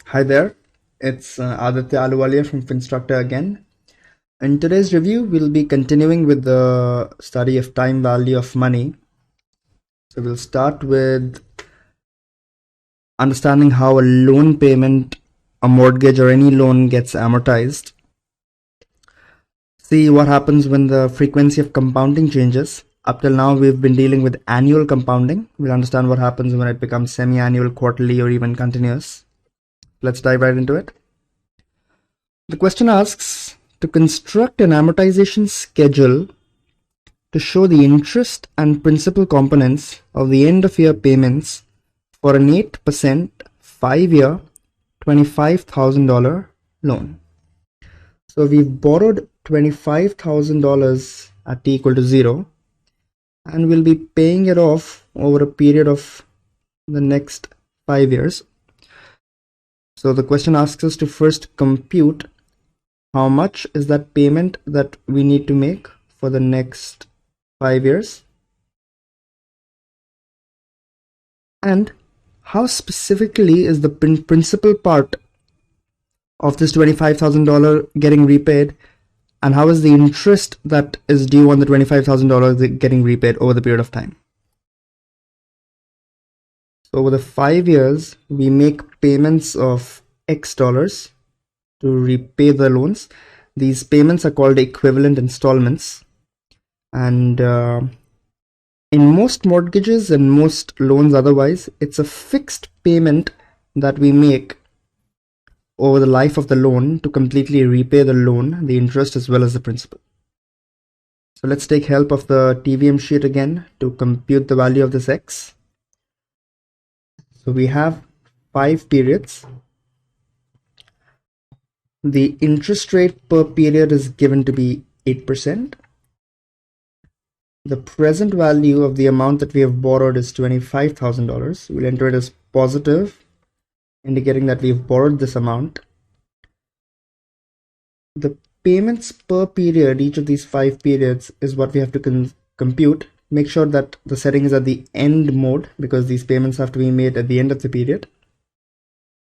Hi there, it's Aditya Aluwalia from Finstructor again. In today's review, we'll be continuing with the study of time value of money. So we'll start with understanding how a loan payment, a mortgage, or any loan gets amortized. See what happens when the frequency of compounding changes. Up till now, we've been dealing with annual compounding. We'll understand what happens when it becomes semi-annual, quarterly, or even continuous. Let's dive right into it. The question asks to construct an amortization schedule to show the interest and principal components of the end of year payments for an 8% 5-year $25,000 loan. So we've borrowed $25,000 at t equal to 0 and we'll be paying it off over a period of the next 5 years. So the question asks us to first compute how much is that payment that we need to make for the next 5 years, and how specifically is the principal part of this $25,000 getting repaid, and how is the interest that is due on the $25,000 getting repaid over the period of time. So over the 5 years, we make payments of X dollars to repay the loans. These payments are called equivalent installments, and in most mortgages and most loans otherwise, it's a fixed payment that we make over the life of the loan to completely repay the loan, the interest as well as the principal. So let's take help of the TVM sheet again to compute the value of this X. So we have 5 periods. The interest rate per period is given to be 8%. The present value of the amount that we have borrowed is $25,000. We'll enter it as positive, indicating that we've borrowed this amount. The payments per period, each of these 5 periods, is what we have to compute. Make sure that the setting is at the end mode because these payments have to be made at the end of the period.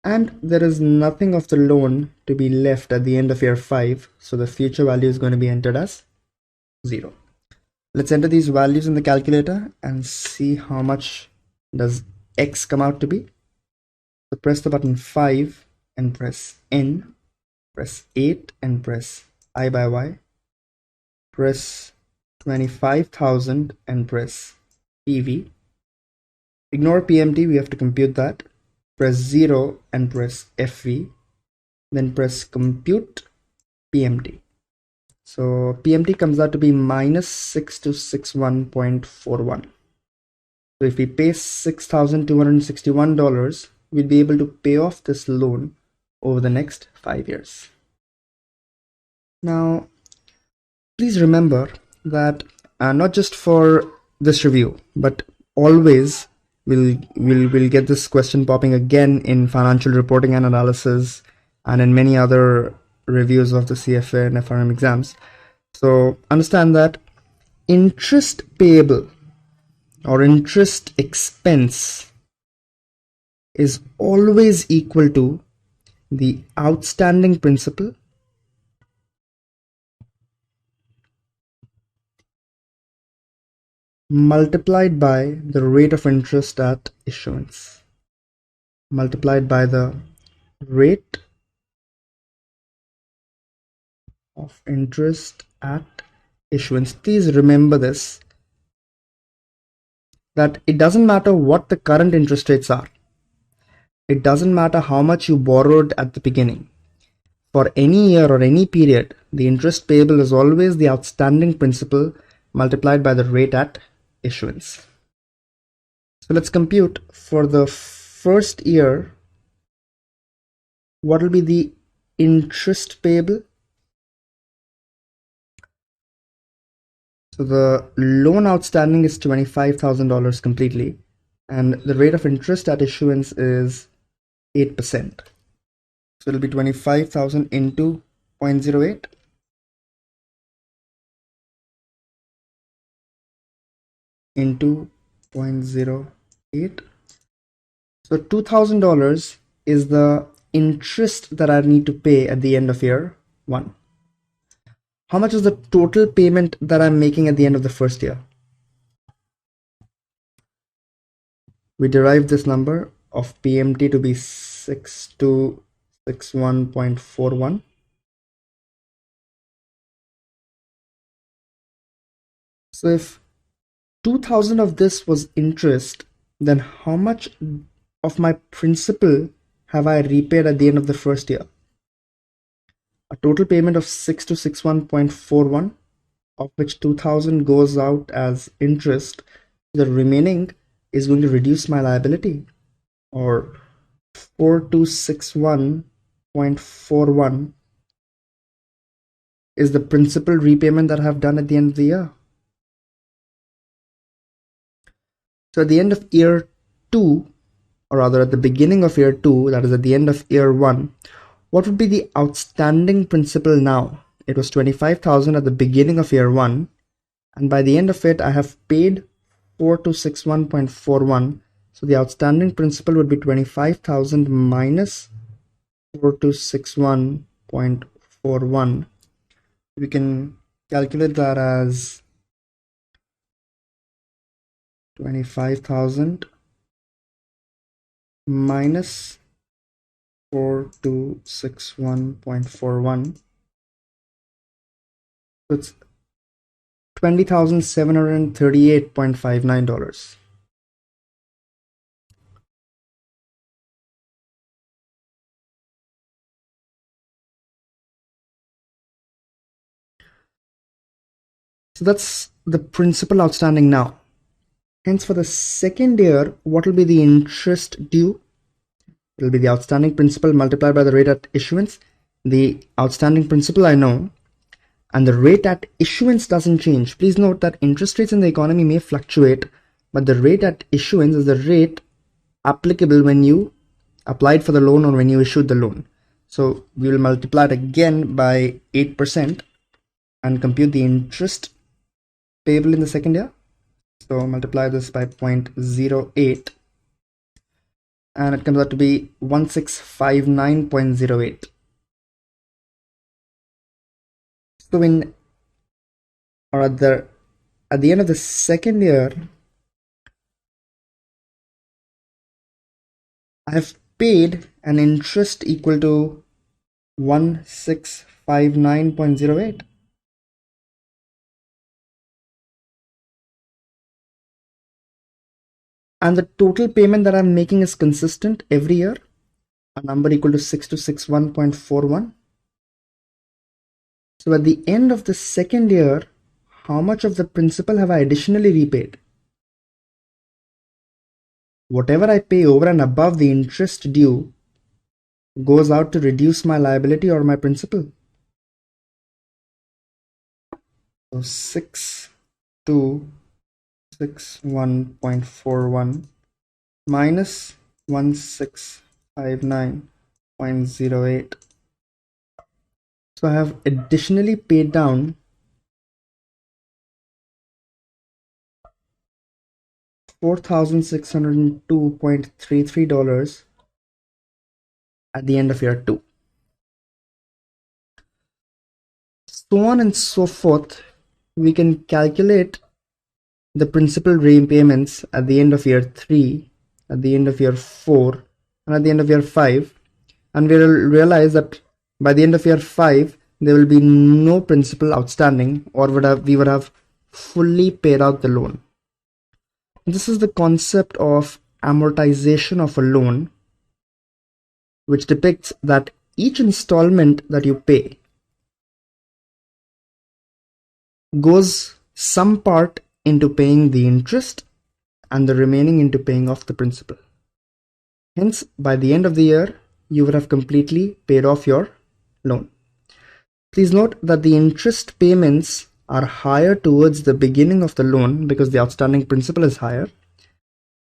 And there is nothing of the loan to be left at the end of year 5, so the future value is going to be entered as 0. Let's enter these values in the calculator and see how much does X come out to be. So press the button 5 and press N, press 8 and press I by Y, press 25,000 and press PV. Ignore PMT, we have to compute that. Press 0 and press FV, then press compute PMT. So PMT comes out to be minus 6261.41. So if we pay $6,261, we'll be able to pay off this loan over the next 5 years. Now, please remember that not just for this review, but always we'll get this question popping again in financial reporting and analysis and in many other reviews of the CFA and FRM exams. So understand that interest payable or interest expense is always equal to the outstanding principal multiplied by the rate of interest at issuance, multiplied by the rate of interest at issuance. Please remember this, that it doesn't matter what the current interest rates are. It doesn't matter how much you borrowed at the beginning. For any year or any period, the interest payable is always the outstanding principal multiplied by the rate at issuance. So let's compute for the first year what will be the interest payable. So the loan outstanding is $25,000 completely, and the rate of interest at issuance is 8%. So it'll be 25,000 into 0.08. Into 0.08. So $2,000 is the interest that I need to pay at the end of year 1? How much is the total payment that I'm making at the end of the first year? We derived this number of PMT to be 6261.41. So if 2000 of this was interest, then how much of my principal have I repaid at the end of the first year? A total payment of 6261.41, of which 2000 goes out as interest. The remaining is going to reduce my liability, or 4261.41 is the principal repayment that I have done at the end of the year. So at the end of year 2, or rather at the beginning of year 2, that is at the end of year 1, what would be the outstanding principal now? It was 25,000 at the beginning of year 1, and by the end of it I have paid 4261.41. So the outstanding principal would be 25,000 minus 4261.41. We can calculate that as 25,000 minus 4261.41. So it's $20,738.59. So that's the principal outstanding now. Hence, for the second year, what will be the interest due? It will be the outstanding principal multiplied by the rate at issuance. The outstanding principal I know, and the rate at issuance doesn't change. Please note that interest rates in the economy may fluctuate, but the rate at issuance is the rate applicable when you applied for the loan or when you issued the loan. So we will multiply it again by 8% and compute the interest payable in the second year. So multiply this by 0.08 and it comes out to be 1659.08. So at the end of the second year, I have paid an interest equal to 1659.08. And the total payment that I'm making is consistent every year, a number equal to 6261.41. So at the end of the second year, how much of the principal have I additionally repaid? Whatever I pay over and above the interest due goes out to reduce my liability or my principal. So 6261.41 minus 1659.08. So I have additionally paid down $4,602.33 at the end of year 2. So on and so forth, we can calculate the principal repayments at the end of year 3, at the end of year 4, and at the end of year 5, and we will realize that by the end of year 5 there will be no principal outstanding, or we would have fully paid out the loan. This is the concept of amortization of a loan, which depicts that each installment that you pay goes some part into paying the interest and the remaining into paying off the principal. Hence, by the end of the year, you would have completely paid off your loan. Please note that the interest payments are higher towards the beginning of the loan because the outstanding principal is higher,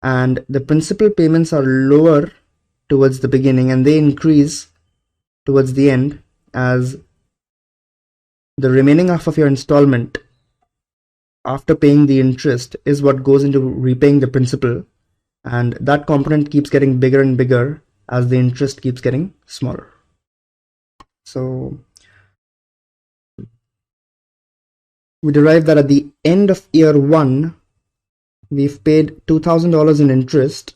and the principal payments are lower towards the beginning and they increase towards the end, as the remaining half of your installment after paying the interest is what goes into repaying the principal, and that component keeps getting bigger and bigger as the interest keeps getting smaller. So we derive that at the end of year 1, we've paid $2,000 in interest.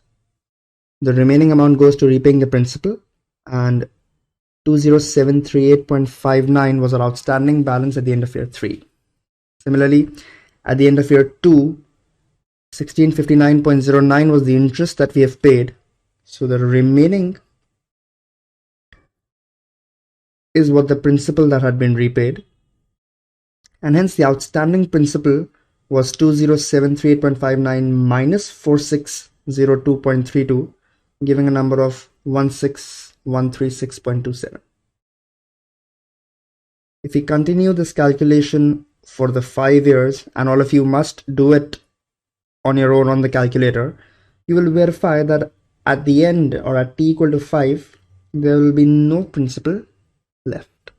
The remaining amount goes to repaying the principal, and 20738.59 was our outstanding balance at the end of year 3. Similarly, at the end of year 2, 1659.09 was the interest that we have paid. So the remaining is what the principal that had been repaid, and hence the outstanding principal was 2073.59 minus 4602.32, giving a number of 16136.27. If we continue this calculation for the 5 years, and all of you must do it on your own on the calculator, you will verify that at the end, or at t equal to 5, there will be no principal left.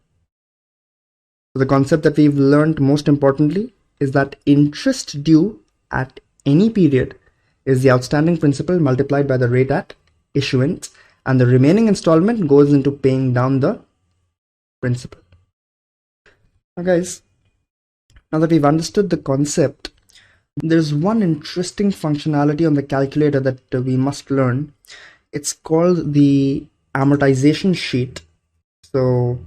So the concept that we've learned most importantly is that interest due at any period is the outstanding principal multiplied by the rate at issuance, and the remaining installment goes into paying down the principal. Now guys, now that we've understood the concept, there's one interesting functionality on the calculator that we must learn. It's called the amortization sheet. So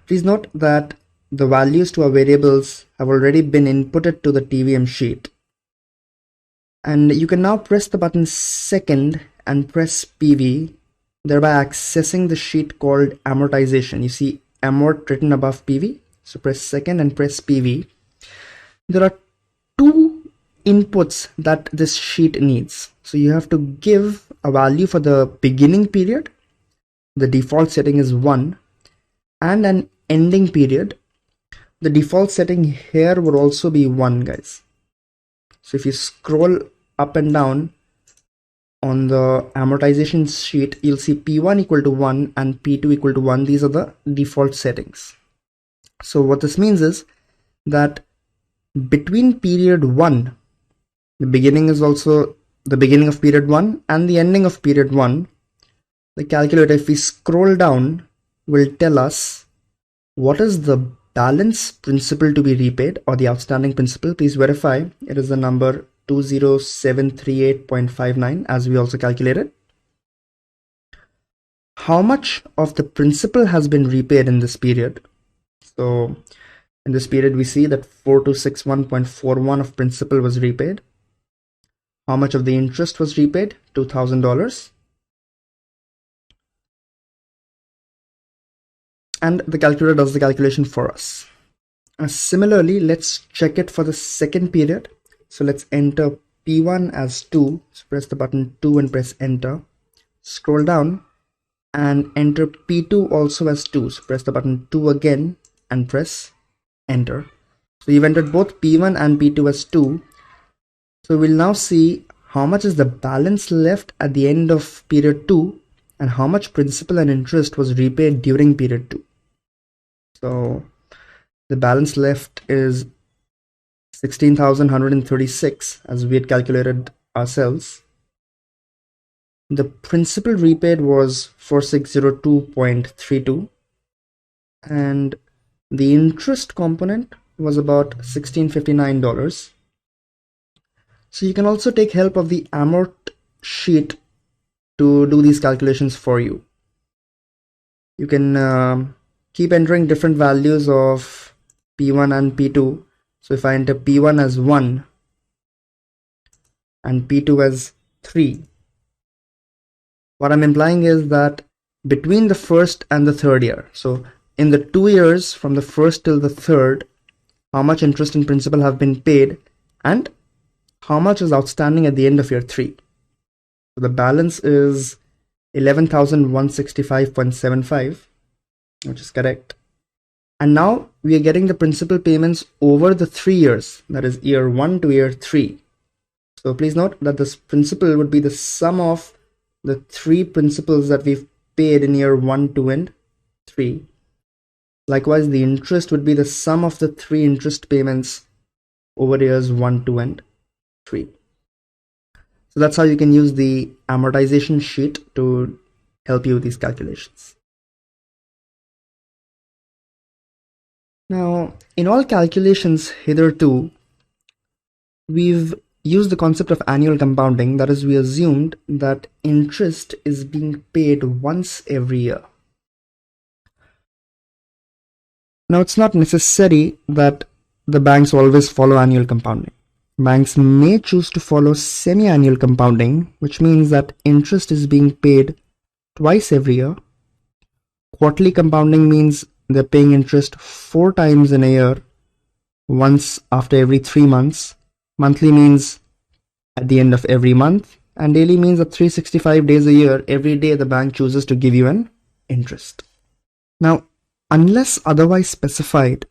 please note that the values to our variables have already been inputted to the TVM sheet. And you can now press the button second and press PV, thereby accessing the sheet called amortization. You see amort written above PV. So press second and press PV. There are two inputs that this sheet needs. So you have to give a value for the beginning period. The default setting is 1, and an ending period. The default setting here would also be 1, guys. So if you scroll up and down on the amortization sheet, you'll see P1 equal to 1 and P2 equal to 1. These are the default settings. So what this means is that between period 1, the beginning is also the beginning of period 1 and the ending of period 1, the calculator, if we scroll down, will tell us what is the balance principal to be repaid, or the outstanding principal. Please verify it is the number 20738.59 as we also calculated. How much of the principal has been repaid in this period? So in this period we see that 4261.41 of principal was repaid. How much of the interest was repaid? $2,000. And the calculator does the calculation for us. Similarly, let's check it for the second period. So let's enter P1 as 2. So press the button 2 and press enter. Scroll down and enter P2 also as 2. So press the button 2 again and press enter. So you've entered both P1 and P2 as 2. So we'll now see how much is the balance left at the end of period 2 and how much principal and interest was repaid during period 2. So the balance left is 16,136 as we had calculated ourselves. The principal repaid was 4602.32 and the interest component was about $1659. So you can also take help of the amort sheet to do these calculations for you. You can keep entering different values of P1 and P2. So if I enter P1 as 1 and P2 as 3, what I'm implying is that between the first and the third year, so in the 2 years from the first till the third, how much interest and principal have been paid and how much is outstanding at the end of year 3. So the balance is 11,165.75, which is correct. And now we are getting the principal payments over the 3 years, that is year 1 to year 3. So please note that this principal would be the sum of the 3 principals that we've paid in year 1, 2 and 3. Likewise, the interest would be the sum of the 3 interest payments over years 1, 2 and 3. So that's how you can use the amortization sheet to help you with these calculations. Now, in all calculations hitherto, we've used the concept of annual compounding. That is, we assumed that interest is being paid once every year. Now, it's not necessary that the banks always follow annual compounding. Banks may choose to follow semi-annual compounding, which means that interest is being paid twice every year. Quarterly compounding means they're paying interest 4 times in a year, once after every 3 months. Monthly means at the end of every month, and daily means that 365 days a year, every day the bank chooses to give you an interest. Now, unless otherwise specified,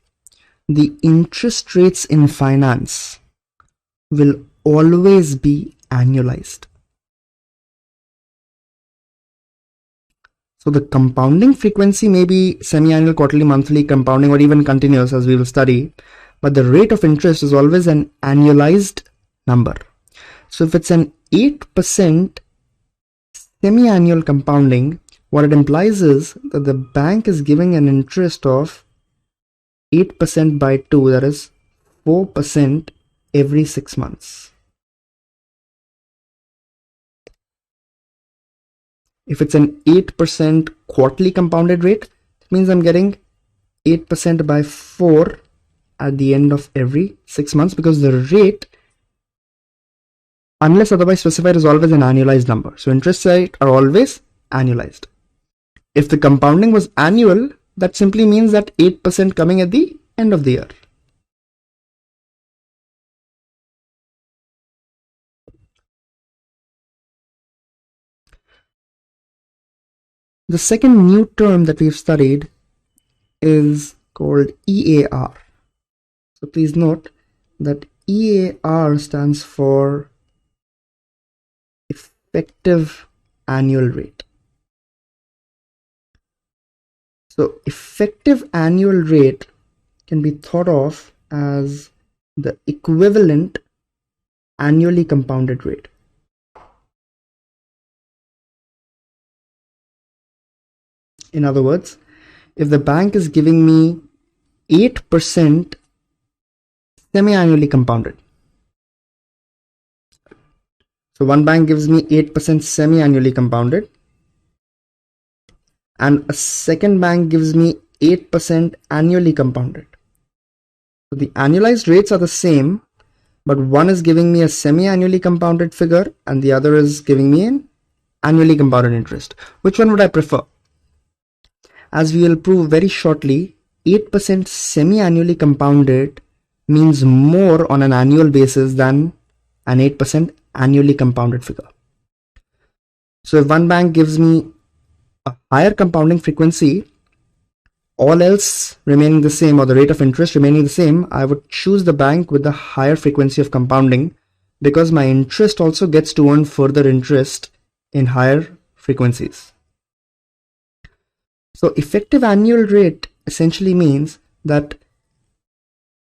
the interest rates in finance will always be annualized. So the compounding frequency may be semi-annual, quarterly, monthly, compounding, or even continuous, as we will study, but the rate of interest is always an annualized number. So if it's an 8% semi-annual compounding, what it implies is that the bank is giving an interest of 8% by 2, that is 4% every 6 months. If it's an 8% quarterly compounded rate, it means I'm getting 8% by 4 at the end of every 6 months, because the rate, unless otherwise specified, is always an annualized number. So interest rates are always annualized. If the compounding was annual, that simply means that 8% coming at the end of the year. The second new term that we've studied is called EAR. So please note that EAR stands for effective annual rate. So effective annual rate can be thought of as the equivalent annually compounded rate. In other words, if the bank is giving me 8% semi-annually compounded, so one bank gives me 8% semi-annually compounded, and a second bank gives me 8% annually compounded. So the annualized rates are the same, but one is giving me a semi-annually compounded figure and the other is giving me an annually compounded interest. Which one would I prefer? As we will prove very shortly, 8% semi-annually compounded means more on an annual basis than an 8% annually compounded figure. So if one bank gives me a higher compounding frequency, all else remaining the same, or the rate of interest remaining the same, I would choose the bank with the higher frequency of compounding, because my interest also gets to earn further interest in higher frequencies. So effective annual rate essentially means that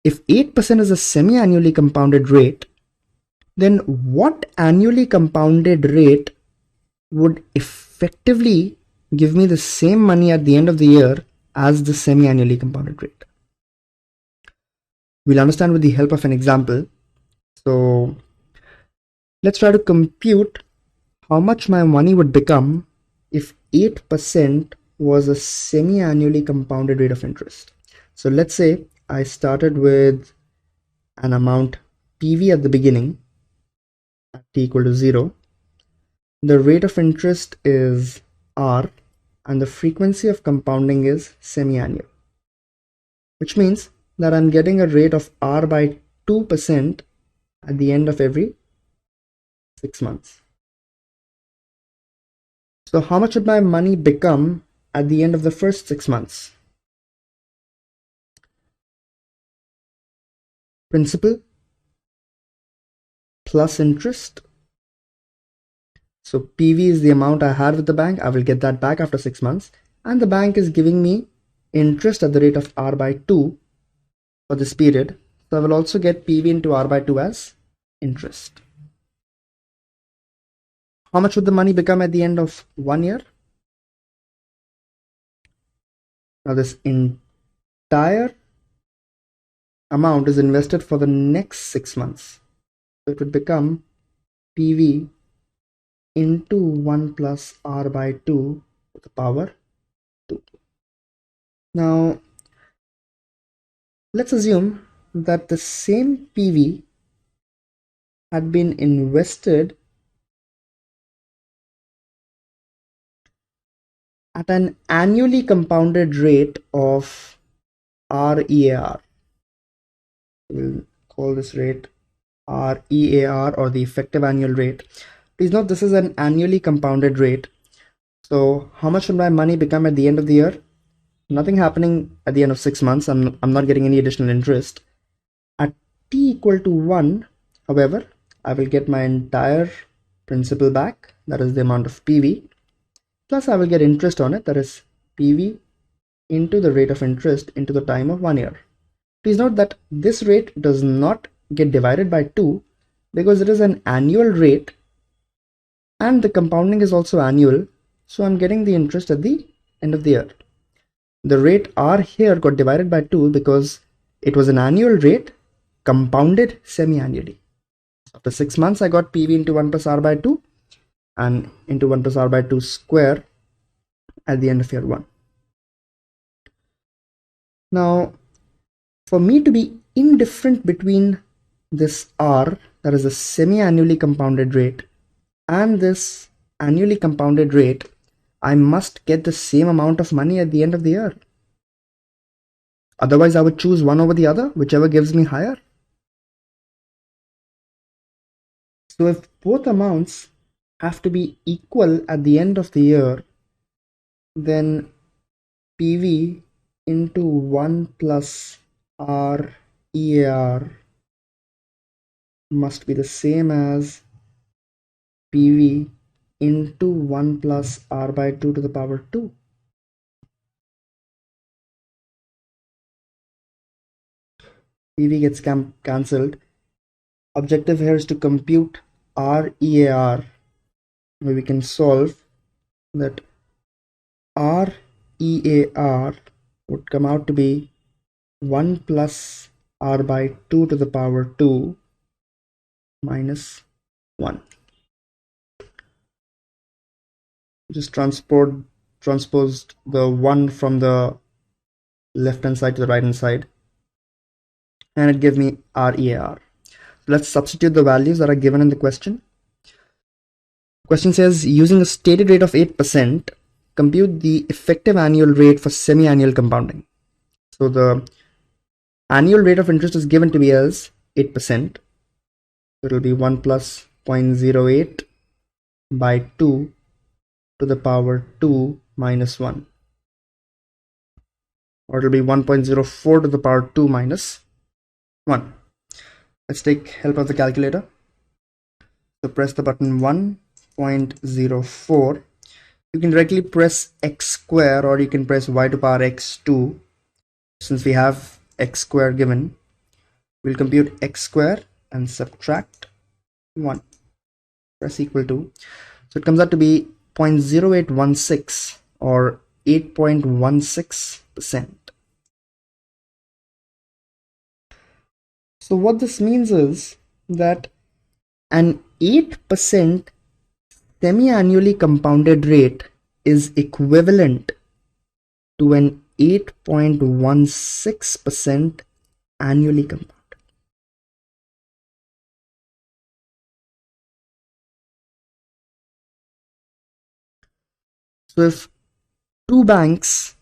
if 8% is a semi-annually compounded rate, then what annually compounded rate would effectively give me the same money at the end of the year as the semi-annually compounded rate? We'll understand with the help of an example. So let's try to compute how much my money would become if 8% was a semi-annually compounded rate of interest. So let's say I started with an amount PV at the beginning at t equal to 0. The rate of interest is R and the frequency of compounding is semi-annual, which means that I'm getting a rate of R by 2% at the end of every 6 months. So how much would my money become at the end of the first 6 months? Principal plus interest. So PV is the amount I had with the bank. I will get that back after 6 months. And the bank is giving me interest at the rate of R by 2 for this period. So I will also get PV into R by 2 as interest. How much would the money become at the end of 1 year? Now this entire amount is invested for the next 6 months. So it would become PV into 1 plus R by 2 to the power 2. Now let's assume that the same PV had been invested at an annually compounded rate of REAR. We'll call this rate REAR, or the effective annual rate. Please note this is an annually compounded rate. So how much will my money become at the end of the year? Nothing happening at the end of 6 months. I'm not getting any additional interest. At t equal to 1, however, I will get my entire principal back, that is the amount of PV, plus I will get interest on it, that is PV into the rate of interest into the time of 1 year. Please note that this rate does not get divided by 2 because it is an annual rate and the compounding is also annual, so I'm getting the interest at the end of the year. The rate R here got divided by 2 because it was an annual rate compounded semi-annually. After 6 months I got PV into 1 plus R by 2 and into 1 plus R by 2 square at the end of year 1. Now for me to be indifferent between this R, that is a semi-annually compounded rate, and this annually compounded rate, I must get the same amount of money at the end of the year. Otherwise I would choose one over the other, whichever gives me higher. So if both amounts have to be equal at the end of the year, then PV into 1 plus REAR must be the same as PV into 1 plus R by 2 to the power 2. PV gets cancelled. Objective here is to compute REAR, where we can solve that REAR would come out to be 1 plus R by 2 to the power 2 minus 1. Just transposed the 1 from the left hand side to the right hand side, and it gave me REAR. Let's substitute the values that are given in the question. The question says, using a stated rate of 8%, compute the effective annual rate for semi-annual compounding. So the annual rate of interest is given to me as 8%. It will be 1 plus 0.08 by 2 to the power 2 minus 1. Or it will be 1.04 to the power 2 minus 1. Let's take help of the calculator. So press the button 1.04. You can directly press x square, or you can press y to power x2. Since we have x square given, we'll compute x square and subtract 1. Press equal to. So it comes out to be 0.0816 or 8.16%. So what this means is that an 8% semi-annually compounded rate is equivalent to an 8.16% annually compounded. So if two banks,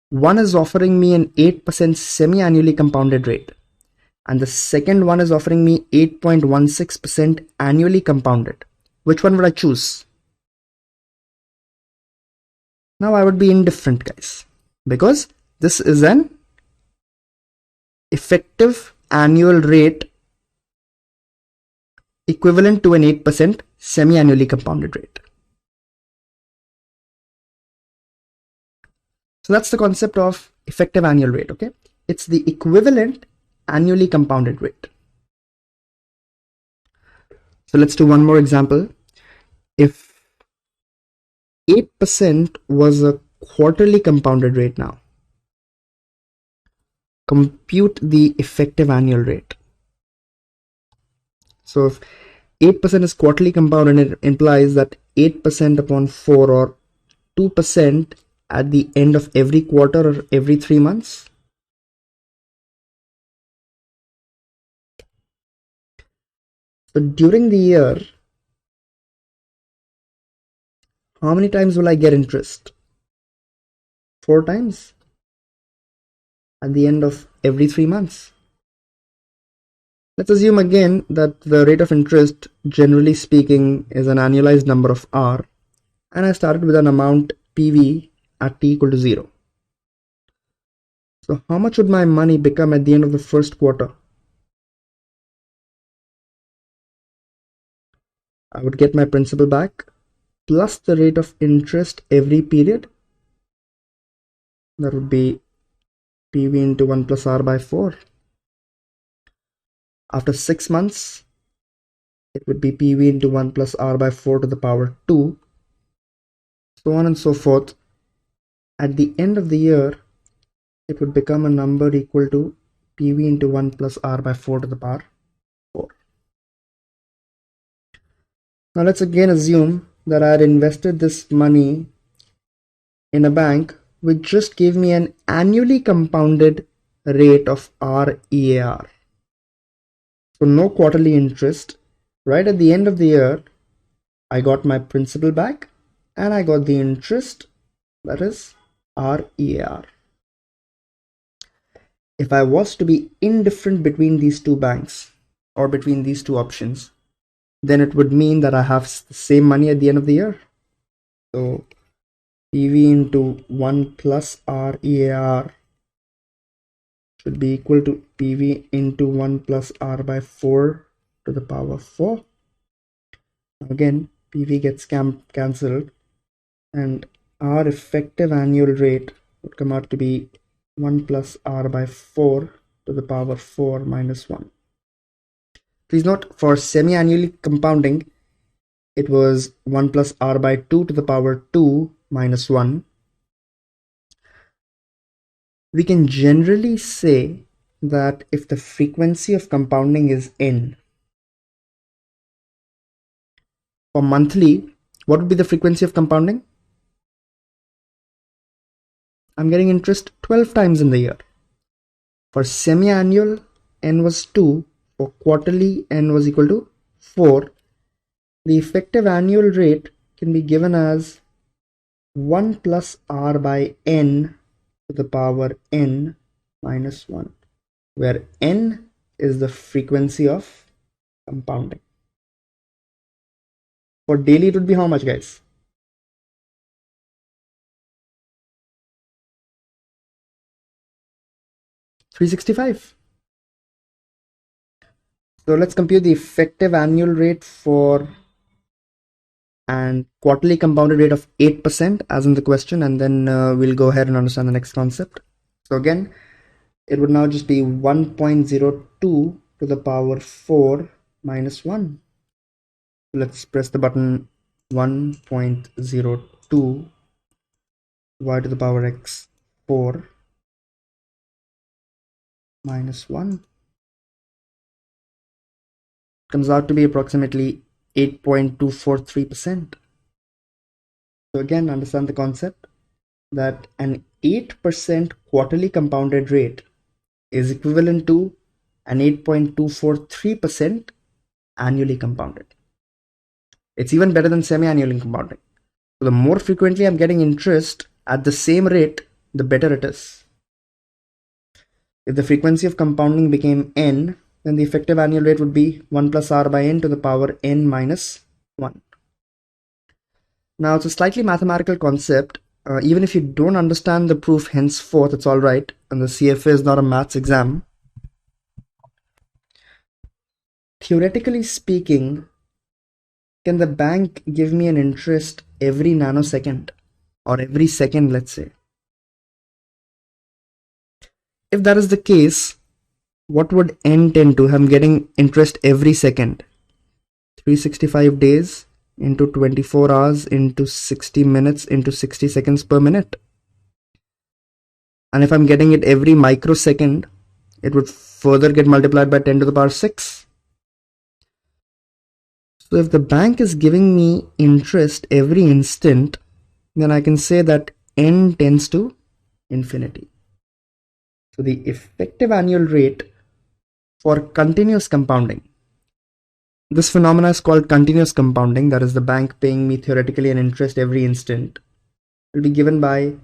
one is offering me an 8% semi-annually compounded rate, and the second one is offering me 8.16% annually compounded, which one would I choose? Now I would be indifferent, guys, because this is an effective annual rate equivalent to an 8% semi-annually compounded rate. So that's the concept of effective annual rate, okay? It's the equivalent annually compounded rate. So let's do one more example. If 8% was a quarterly compounded rate now, compute the effective annual rate. So if 8% is quarterly compound, it implies that 8% upon 4 or 2% at the end of every quarter or every 3 months. So during the year, how many times will I get interest? 4 times at the end of every 3 months. Let's assume again that the rate of interest, generally speaking, is an annualized number of R, and I started with an amount PV at t equal to 0. So how much would my money become at the end of the first quarter? I would get my principal back plus the rate of interest every period. That would be PV into 1 plus R by 4. After 6 months, it would be PV into 1 plus R by 4 to the power 2, so on and so forth. At the end of the year, it would become a number equal to PV into 1 plus R by 4 to the power 4. Now let's again assume that I had invested this money in a bank which just gave me an annually compounded rate of REAR. So no quarterly interest. Right at the end of the year, I got my principal back and I got the interest, that is REAR. If I was to be indifferent between these two banks or between these two options, then it would mean that I have the same money at the end of the year. So PV into 1 plus REAR should be equal to PV into 1 plus R by 4 to the power 4. Again, PV gets cancelled, and our effective annual rate would come out to be 1 plus R by 4 to the power 4 minus 1. Please note, for semi-annually compounding, it was 1 plus R by 2 to the power 2 minus 1. We can generally say that if the frequency of compounding is n, for monthly, what would be the frequency of compounding? I'm getting interest 12 times in the year. For semi-annual, n was 2. For quarterly, n was equal to 4. The effective annual rate can be given as 1 plus R by n to the power n minus 1, where n is the frequency of compounding. For daily, it would be how much, guys? $365. So let's compute the effective annual rate for and quarterly compounded rate of 8% as in the question, and then we'll go ahead and understand the next concept. So again, it would now just be 1.02 to the power 4 minus 1. Let's press the button. 1.02 y to the power x 4 minus 1 comes out to be approximately 8.243%. So again, understand the concept that an 8% quarterly compounded rate is equivalent to an 8.243% annually compounded. It's even better than semi-annually compounding. So the more frequently I'm getting interest at the same rate, the better it is. If the frequency of compounding became n, then the effective annual rate would be 1 plus R by n to the power n minus 1. Now, it's a slightly mathematical concept. Even if you don't understand the proof henceforth, it's alright, and the CFA is not a maths exam. Theoretically speaking, can the bank give me an interest every nanosecond or every second, let's say? If that is the case, what would n tend to? I'm getting interest every second. 365 days into 24 hours into 60 minutes into 60 seconds per minute. And if I'm getting it every microsecond, it would further get multiplied by 10 to the power 6. So if the bank is giving me interest every instant, then I can say that n tends to infinity. So the effective annual rate for continuous compounding. This phenomena is called continuous compounding, that is the bank paying me theoretically an interest every instant, will be given by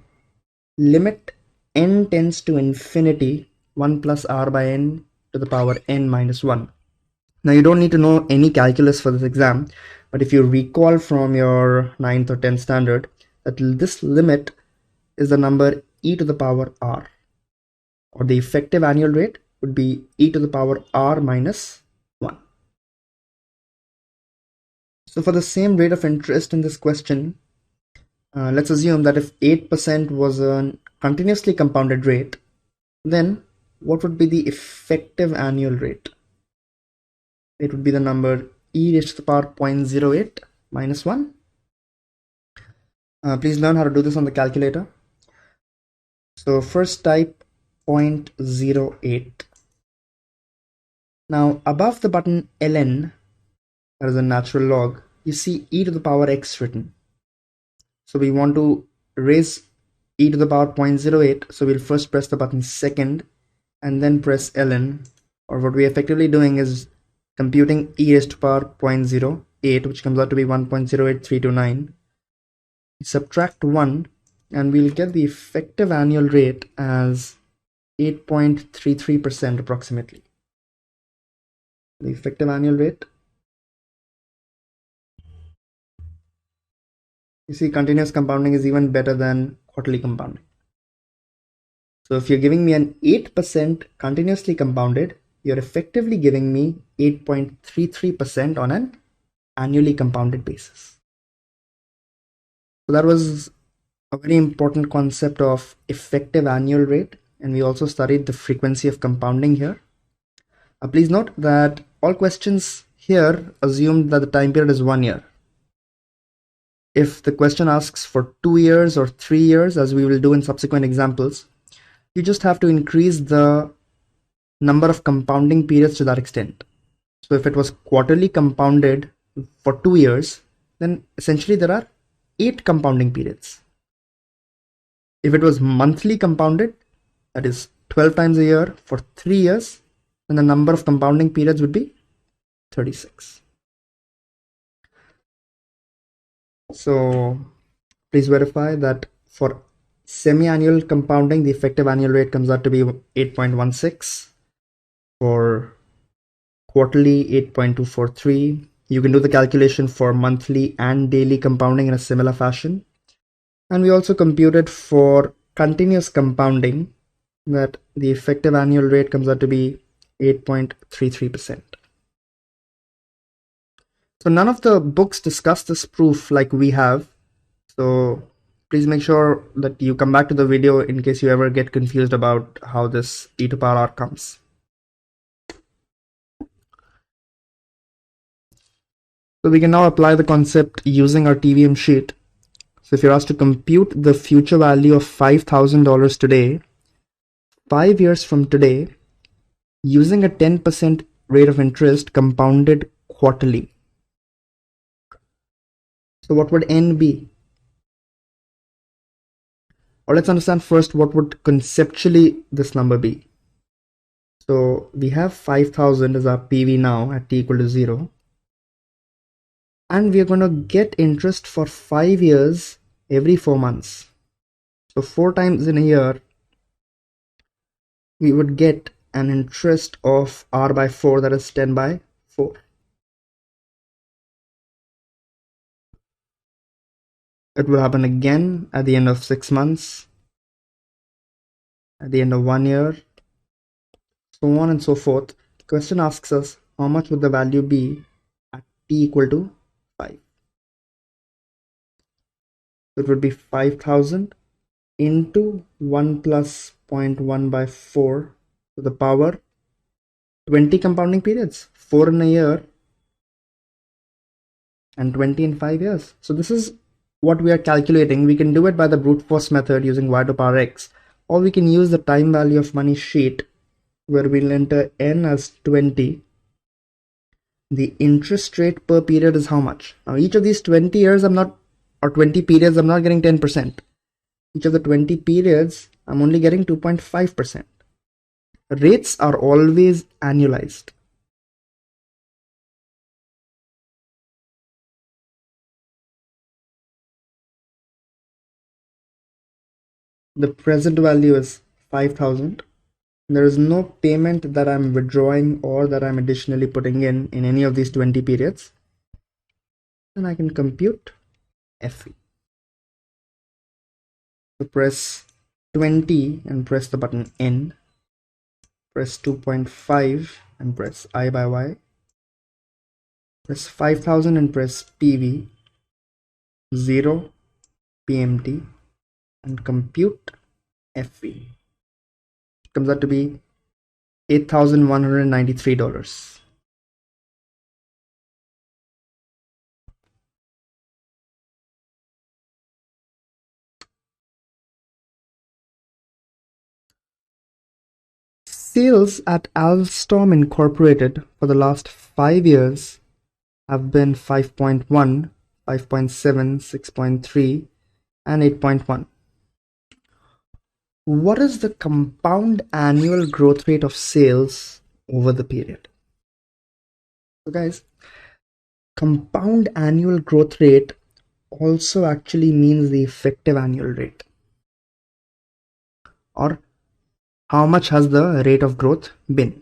limit n tends to infinity 1 plus r by n to the power n minus 1. Now you don't need to know any calculus for this exam, but if you recall from your 9th or 10th standard that this limit is the number e to the power r, or the effective annual rate would be e to the power r minus 1. So for the same rate of interest in this question, let's assume that if 8% was a continuously compounded rate, then what would be the effective annual rate? It would be the number e raised to the power 0.08 minus 1. Please learn how to do this on the calculator. So first type 0.08. Now above the button ln, that is a natural log, you see e to the power x written. So we want to raise e to the power 0.08, so we'll first press the button second and then press ln, or what we're effectively doing is computing e raised to the power 0.08, which comes out to be 1.08329. Subtract 1 and we'll get the effective annual rate as 8.33% approximately. The effective annual rate, you see, continuous compounding is even better than quarterly compounding. So if you're giving me an 8% continuously compounded, you're effectively giving me 8.33% on an annually compounded basis. So that was a very important concept of effective annual rate, and we also studied the frequency of compounding here. Please note that all questions here assumed that the time period is 1 year. If the question asks for 2 years or 3 years, as we will do in subsequent examples, you just have to increase the number of compounding periods to that extent. So if it was quarterly compounded for 2 years, then essentially there are 8 compounding periods. If it was monthly compounded, that is 12 times a year for 3 years, then the number of compounding periods would be 36. So please verify that for semi-annual compounding, the effective annual rate comes out to be 8.16. For quarterly, 8.243. You can do the calculation for monthly and daily compounding in a similar fashion. And we also computed for continuous compounding that the effective annual rate comes out to be 8.33%. So none of the books discuss this proof like we have. So please make sure that you come back to the video in case you ever get confused about how this e to power r comes. So we can now apply the concept using our TVM sheet. So if you're asked to compute the future value of $5,000 today, 5 years from today, using a 10% rate of interest compounded quarterly. So what would n be? Or let's understand first what would conceptually this number be. So we have 5,000 as our PV now at t equal to 0. And we are going to get interest for 5 years every 4 months. So 4 times in a year, we would get an interest of r by 4, that is 10 by 4. It will happen again at the end of 6 months, at the end of 1 year, so on and so forth. The question asks us how much would the value be at t equal to 5. It would be 5,000 into 1 plus 0.1 by 4 to the power 20 compounding periods, 4 in a year and 20 in 5 years. So this is what we are calculating. We can do it by the brute force method using y to power x, or we can use the time value of money sheet where we'll enter n as 20. The interest rate per period is how much? Now each of these 20 years or 20 periods I'm not getting 10%. Each of the 20 periods I'm only getting 2.5%. Rates are always annualized. The present value is 5,000. There is no payment that I'm withdrawing or that I'm additionally putting in any of these 20 periods. Then I can compute FE. So press 20 and press the button N. Press 2.5 and press I by Y. Press 5000 and press PV. 0 PMT and compute FE. It comes out to be $8,193. Sales at Alstom Incorporated for the last 5 years have been 5.1, 5.7, 6.3, and 8.1. What is the compound annual growth rate of sales over the period? So guys, compound annual growth rate also actually means the effective annual rate, or how much has the rate of growth been.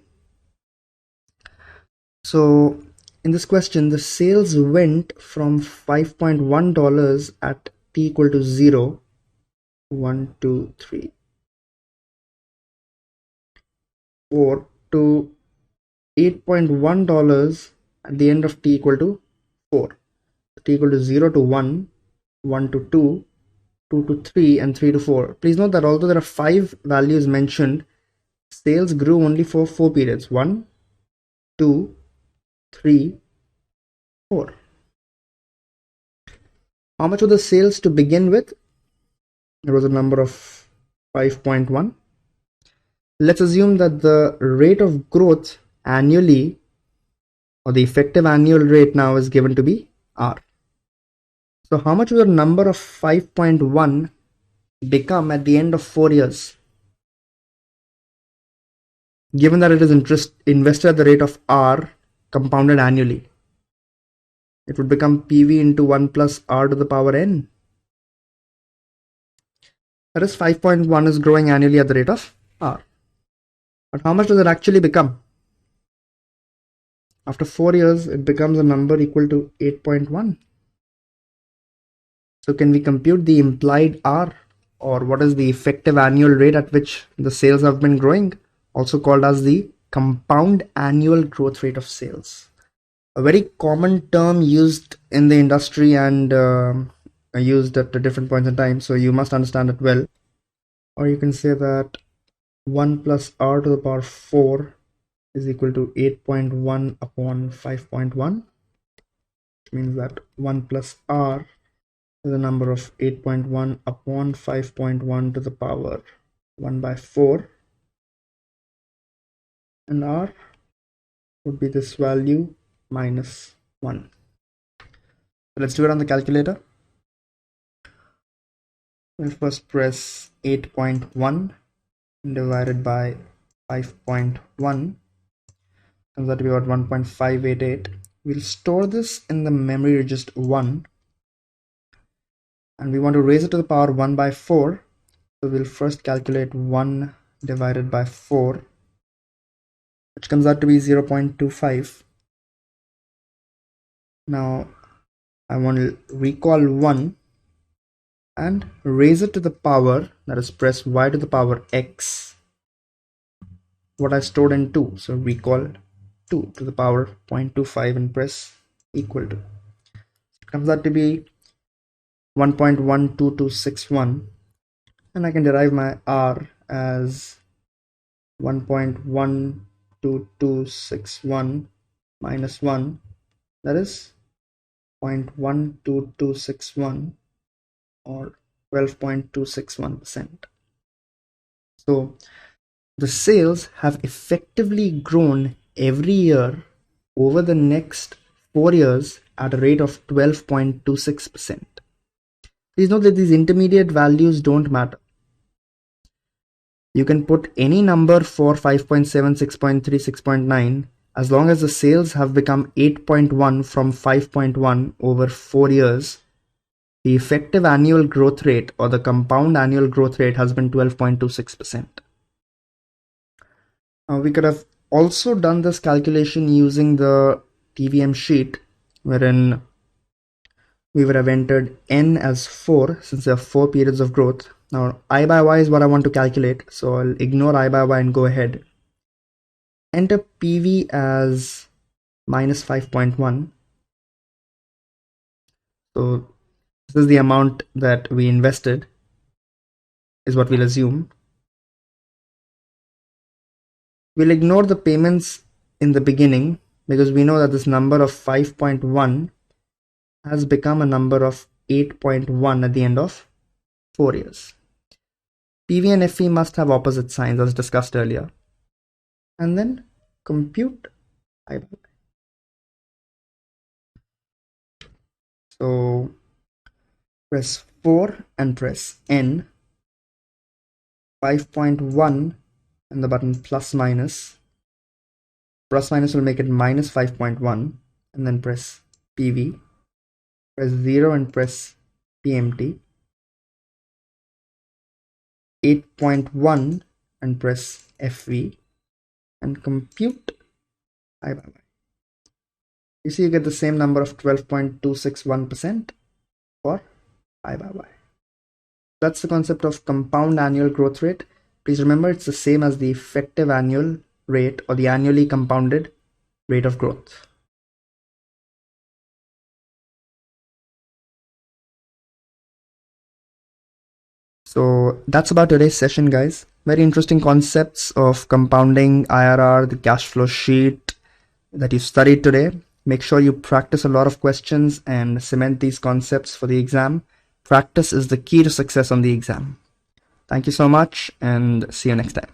So in this question, the sales went from $5.1 at t equal to 0, 1, 2, 3, 4 to $8.1 at the end of t equal to 4. T equal to 0 to 1, 1 to 2, 2 to 3, and 3 to 4. Please note that although there are 5 values mentioned, sales grew only for 4 periods. 1, 2, 3, 4. How much were the sales to begin with? There was a number of 5.1. Let's assume that the rate of growth annually, or the effective annual rate now, is given to be R. So how much will the number of 5.1 become at the end of 4 years? Given that it is invested at the rate of R compounded annually, it would become PV into 1 plus R to the power N. That is 5.1 is growing annually at the rate of R. But how much does it actually become? After 4 years, it becomes a number equal to 8.1. So can we compute the implied R, or what is the effective annual rate at which the sales have been growing, also called as the compound annual growth rate of sales? A very common term used in the industry and used at different points in time, so you must understand it well. Or you can say that 1 plus R to the power 4 is equal to 8.1 upon 5.1, which means that 1 plus R is a number of 8.1 upon 5.1 to the power 1 by 4, and R would be this value minus 1. So let's do it on the calculator. We'll first press 8.1 divided by 5.1, comes out to be about 1.588. We'll store this in the memory register 1, and we want to raise it to the power 1 by 4. So we'll first calculate 1 divided by 4, which comes out to be 0.25. Now I want to recall 1 and raise it to the power, that is press y to the power x, what I stored in 2. So recall 2 to the power 0.25 and press equal to. It comes out to be 1.12261, and I can derive my R as 1.12261 minus 1, that is 0.12261, or 12.261%. So the sales have effectively grown every year over the next 4 years at a rate of 12.26%. Please note that these intermediate values don't matter. You can put any number for 5.7, 6.3, 6.9 as long as the sales have become 8.1 from 5.1 over 4 years. The effective annual growth rate or the compound annual growth rate has been 12.26%. We could have also done this calculation using the TVM sheet, wherein we would have entered n as 4 since there are 4 periods of growth. Now I by y is what I want to calculate, so I'll ignore I by y and go ahead. Enter PV as minus 5.1. So this is the amount that we invested, is what we'll assume. We'll ignore the payments in the beginning because we know that this number of 5.1 has become a number of 8.1 at the end of 4 years. PV and FE must have opposite signs as discussed earlier. And then compute I by y. So press 4 and press N. 5.1 and the button plus minus. Plus minus will make it minus 5.1 and then press PV. Press 0 and press PMT. 8.1 and press FV and compute I by y. You see you get the same number of 12.261% for I by y. That's the concept of compound annual growth rate. Please remember it's the same as the effective annual rate or the annually compounded rate of growth. So that's about today's session, guys. Very interesting concepts of compounding, IRR, the cash flow sheet that you studied today. Make sure you practice a lot of questions and cement these concepts for the exam. Practice is the key to success on the exam. Thank you so much and see you next time.